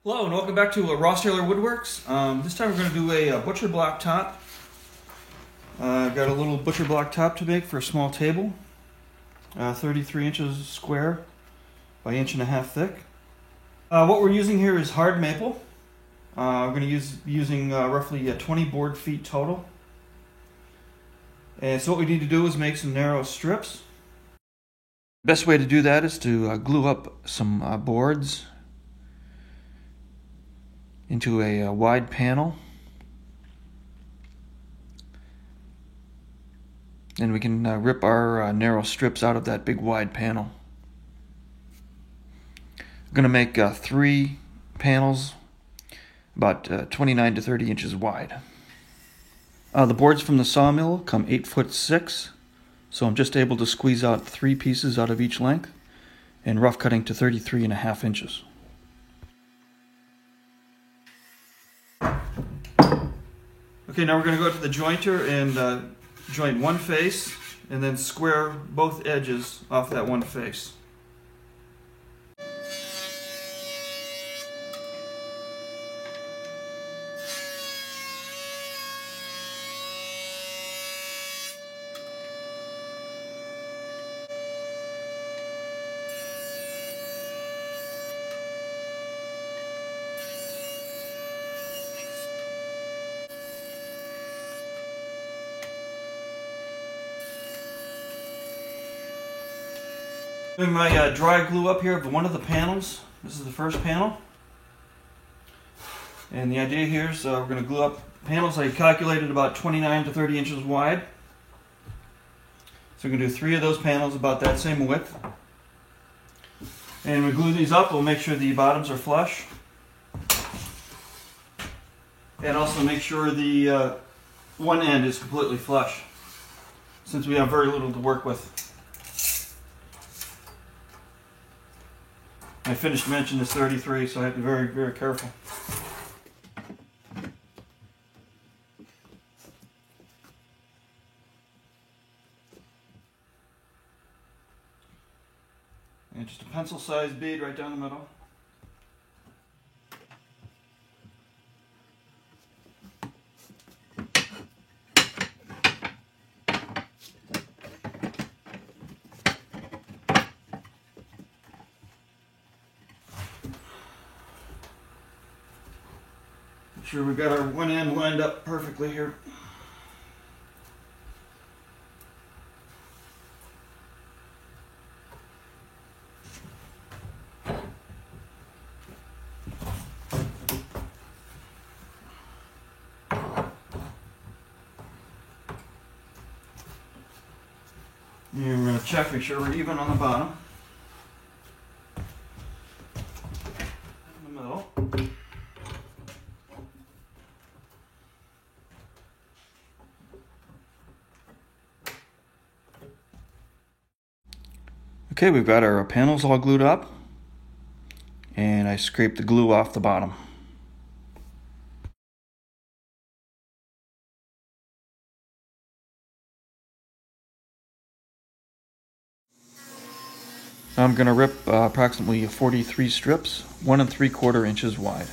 Hello and welcome back to Ross Taylor Woodworks. This time we're going to do a butcher block top. I've got a little butcher block top to make for a small table, 33 inches square by 1.5 inches thick. What we're using here is hard maple. We're going to using roughly 20 board feet total. And so what we need to do is make some narrow strips. The best way to do that is to glue up some boards into a wide panel, and we can rip our narrow strips out of that big wide panel. I'm going to make 3 panels about 29 to 30 inches wide. The boards from the sawmill come 8'6", so I'm just able to squeeze out 3 pieces out of each length and rough cutting to 33.5 inches. Okay, now we're going to go to the jointer and joint one face and then square both edges off that one face. Doing my dry glue up here of one of the panels. This is the first panel. And the idea here is we're going to glue up panels I calculated about 29 to 30 inches wide. So we're going to do 3 of those panels about that same width. And we glue these up, we'll make sure the bottoms are flush. And also make sure the one end is completely flush, since we have very little to work with. My finished dimension is 33, so I have to be very, very careful. And just a pencil-sized bead right down the middle. Make sure we've got our one end lined up perfectly here. And we're going to check, make sure we're even on the bottom. In the middle. Okay, we've got our panels all glued up, and I scraped the glue off the bottom. Now I'm going to rip approximately 43 strips, 1 3/4 inches wide.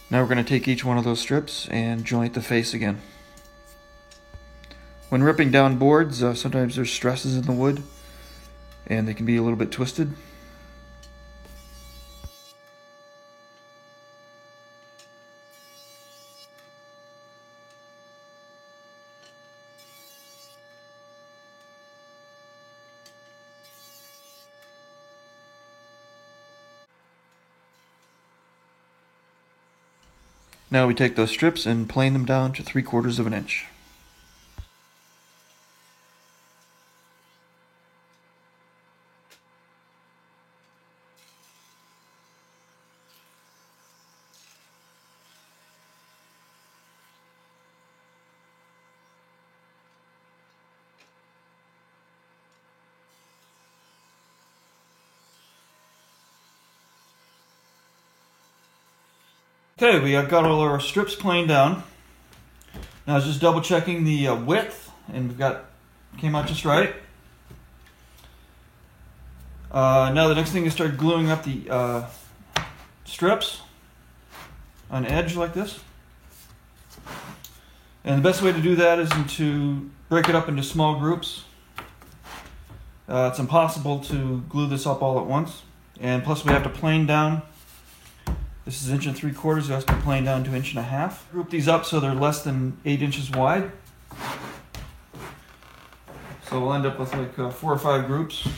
Now we're going to take each one of those strips and joint the face again. When ripping down boards, sometimes there's stresses in the wood and they can be a little bit twisted. Now we take those strips and plane them down to 3/4 of an inch. Okay, we got all our strips planed down. Now I was just double checking the width, and came out just right. Now the next thing is start gluing up the strips on edge like this. And the best way to do that is to break it up into small groups. It's impossible to glue this up all at once. And plus we have to plane down. This is 1 3/4, it has to plane down to 1.5 inches. Group these up so they're less than 8 inches wide. So we'll end up with like 4 or 5 groups.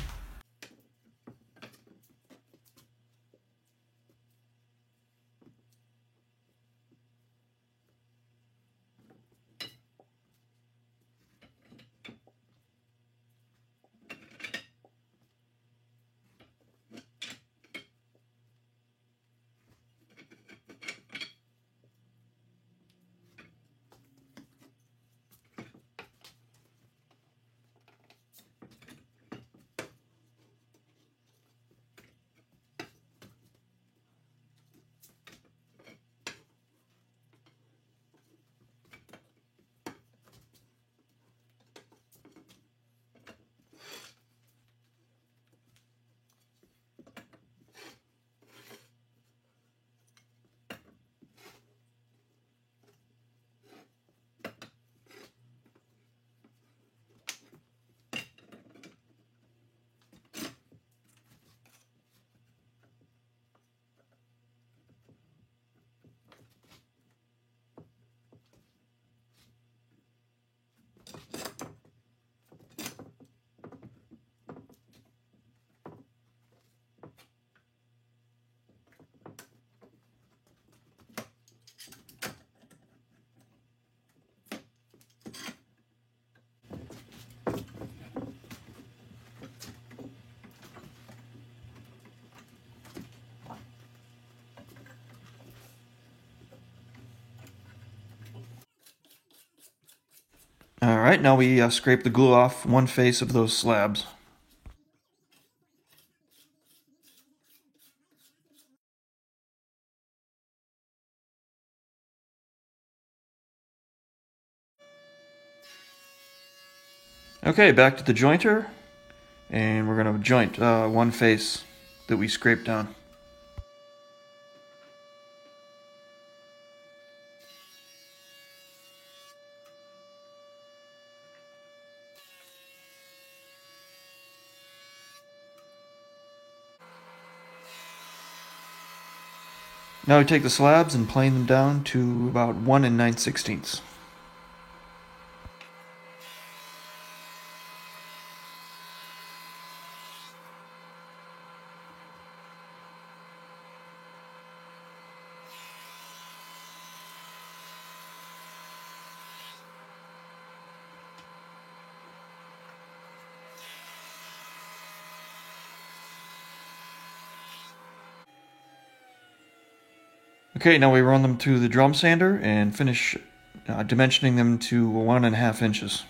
Alright, now we scrape the glue off one face of those slabs. Okay, back to the jointer, and we're going to joint one face that we scraped down. Now we take the slabs and plane them down to about 1 9/16. Okay, now we run them through the drum sander and finish dimensioning them to 1.5 inches.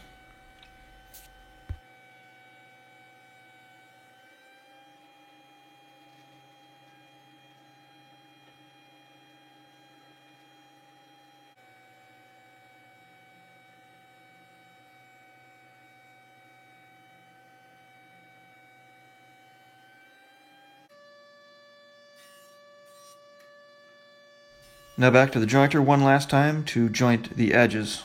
Now back to the jointer one last time to joint the edges.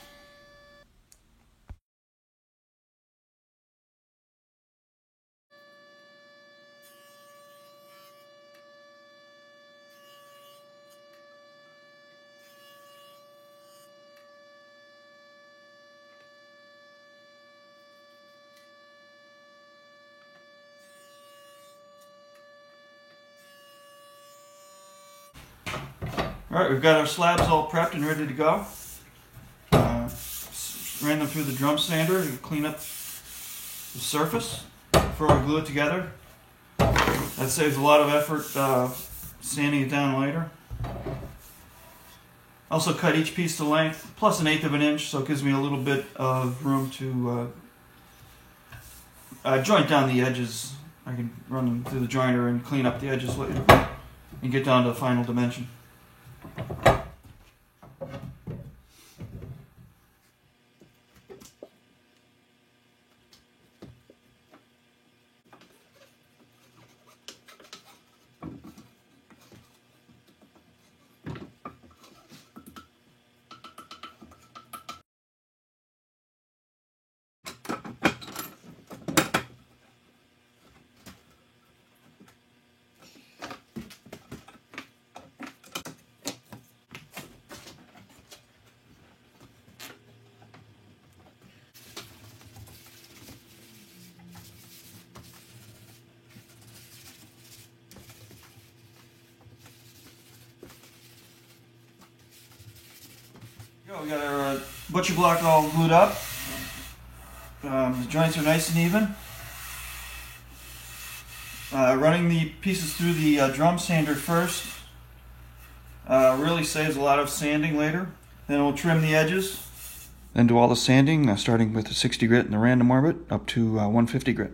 Alright, we've got our slabs all prepped and ready to go. Ran them through the drum sander to clean up the surface before we glue it together. That saves a lot of effort sanding it down later. Also cut each piece to length, plus 1/8 of an inch, so it gives me a little bit of room to joint down the edges. I can run them through the jointer and clean up the edges later and get down to the final dimension. We got our butcher block all glued up. The joints are nice and even. Running the pieces through the drum sander first really saves a lot of sanding later. Then we'll trim the edges. Then do all the sanding, starting with the 60 grit and the random orbit up to 150 grit.